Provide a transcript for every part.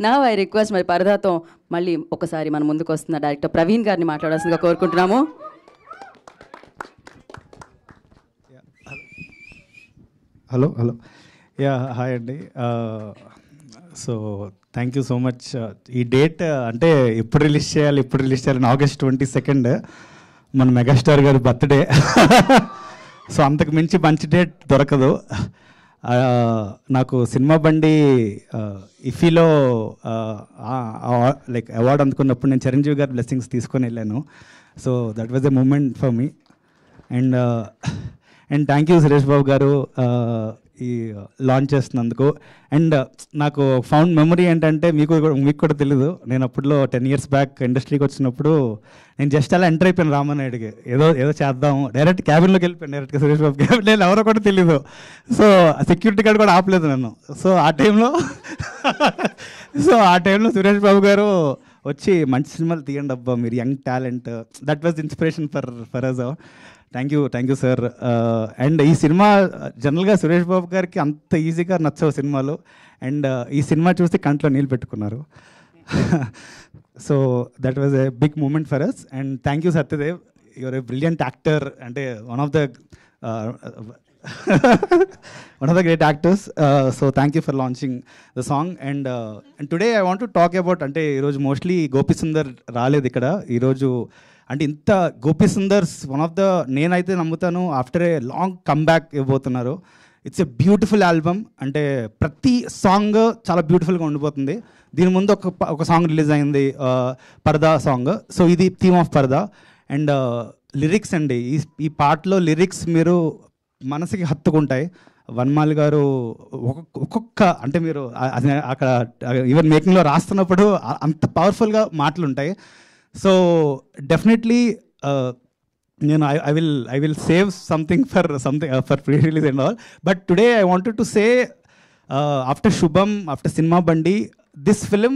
నా I request మరి పరదాతో మళ్ళీ ఒకసారి మన ముందుకు వస్తున్న డైరెక్టర్ ప్రవీణ్ గారిని మాట్లాడాల్సిందిగా కోరుకుంటున్నాము. హలో హాయ్ అండి. So thank you so much. ఈ డేట్ అంటే ఎప్పుడు రిలీజ్ చేయాలని August 22 మన మెగాస్టార్ గారి బర్త్డే. సో అంతకు మించి మంచి డేట్ దొరకదు. నాకు సినిమా బండి ఇఫీలో లైక్ అవార్డు అందుకున్నప్పుడు నేను చిరంజీవి గారి బ్లెస్సింగ్స్ తీసుకొని వెళ్ళాను. So that was a moment for me. And thank you Suresh Babu garu ఈ లాంచ్ చేస్తున్నందుకు. అండ్ నాకు ఫౌండ్ మెమరీ ఏంటంటే మీకు కూడా తెలీదు, నేను అప్పట్లో 10 years బ్యాక్ ఇండస్ట్రీకి వచ్చినప్పుడు నేను జస్ట్ అలా ఎంటర్ అయిపోయాను రామానాయుడికి, ఏదో చేద్దాము, డైరెక్ట్ క్యాబిన్లోకి వెళ్ళిపోయాను, డైరెక్ట్గా సురేష్ బాబు క్యాబిన్. నేను ఎవరో కూడా తెలీదు. సో సెక్యూరిటీ గార్డ్ కూడా ఆపలేదు నన్ను. సో ఆ టైంలో సురేష్ బాబు గారు వచ్చి మంచి సినిమాలు తీయండి అబ్బా, మీరు young talent, that was inspiration for us. Thank you sir. And ఈ సినిమా జనరల్గా సురేష్ బాబు గారికి అంత ఈజీగా నచ్చవు సినిమాలు. అండ్ ఈ సినిమా చూసి కంట్లో నీళ్ళు పెట్టుకున్నారు. So that was a big moment for us. And thank you Satyadev, your a brilliant actor, అంటే one of the great actors. So thank you for launching the song. And today I want to talk about, అంటే ఈరోజు mostly Gopi Sundar రాలేదు ఇక్కడ ఈరోజు. అంటే ఇంత Gopi Sundar's one of the, నేనైతే నమ్ముతాను, ఆఫ్టర్ ఏ లాంగ్ కమ్బ్యాక్ ఇవ్వబోతున్నారు. It's a beautiful album. అంటే ప్రతి సాంగ్ చాలా బ్యూటిఫుల్గా ఉండిపోతుంది. దీని ముందు ఒక సాంగ్ రిలీజ్ అయింది, పరదా సాంగ్. సో ఇది థీమ్ ఆఫ్ పరదా. అండ్ లిరిక్స్ అండి, ఈ పాటలో లిరిక్స్ మీరు మనసుకి హత్తుకుంటాయి. వన్మాల్ గారు ఒక్కొక్క అంటే మీరు అక్కడ ఈవెన్ మేకింగ్లో రాస్తున్నప్పుడు అంత పవర్ఫుల్గా మాటలు ఉంటాయి. సో డెఫినెట్లీ నేను I will save something for pre release and all. But today I wanted to say, after Subham, after cinema Bandi, this film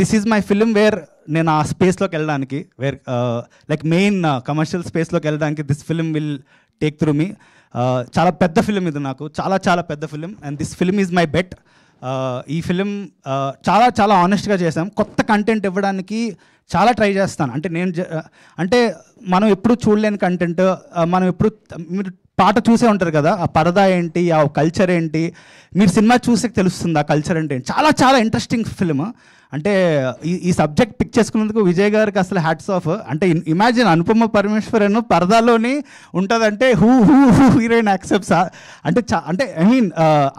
this is my film where నేను ఆ స్పేస్లోకి వెళ్ళడానికి, వేర్ లైక్ మెయిన్ కమర్షియల్ స్పేస్లోకి వెళ్ళడానికి this film will take through me. చాలా పెద్ద film ఇది, నాకు చాలా పెద్ద film. And this film is my bet. ఈ ఫిలిం చాలా ఆనెస్ట్గా చేసాం. కొత్త కంటెంట్ ఇవ్వడానికి చాలా ట్రై చేస్తాను. అంటే మనం ఎప్పుడు చూడలేని కంటెంట్, మనం ఎప్పుడు, మీరు పాట చూసే ఉంటారు కదా, ఆ పరదా ఏంటి, ఆ కల్చర్ ఏంటి, మీరు సినిమా చూసే తెలుస్తుంది ఆ కల్చర్ అంటే. చాలా ఇంట్రెస్టింగ్ ఫిలిం. అంటే ఈ సబ్జెక్ట్ పిక్ చేసుకున్నందుకు విజయ్ గారికి అసలు హ్యాట్స్ ఆఫ్. అంటే ఇమాజిన్ అనుపమ పరమేశ్వరన్ పరదాలోని ఉంటుందంటే హూ హీరోయిన్ యాక్సెప్ట్స్. అంటే ఐ మీన్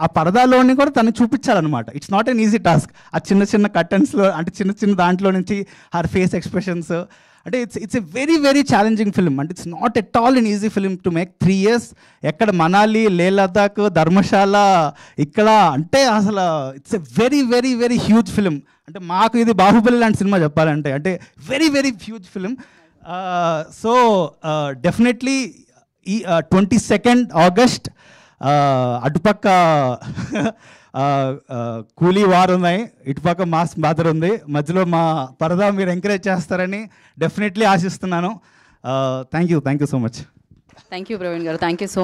ఆ పరదాలోని కూడా తను చూపించాలన్నమాట. It's not an easy task. ఆ చిన్న కర్టన్స్లో, అంటే చిన్న దాంట్లో నుంచి హర్ ఫేస్ ఎక్స్ప్రెషన్స్, అంటే it's a very challenging film. అంటే it's not at all an easy film to make. 3 years ఎక్కడ మనాలి, లేహ్ లదాఖ్, ధర్మశాల, ఇక్కడ అంటే అసలు it's a very huge film. అంటే మాకు ఇది బాహుబలి లాంటి సినిమా చెప్పాలంటే, అంటే very huge film. So definitely ఈ 22 August అటుపక్క కూలీ వార్ ఉన్నాయి, ఇటుపక్క మాస్ బాదర్ ఉంది, మధ్యలో మా పరదా మీరు ఎంకరేజ్ చేస్తారని డెఫినెట్లీ ఆశిస్తున్నాను. Thank you so much. Thank you Praveen garu. Thank you so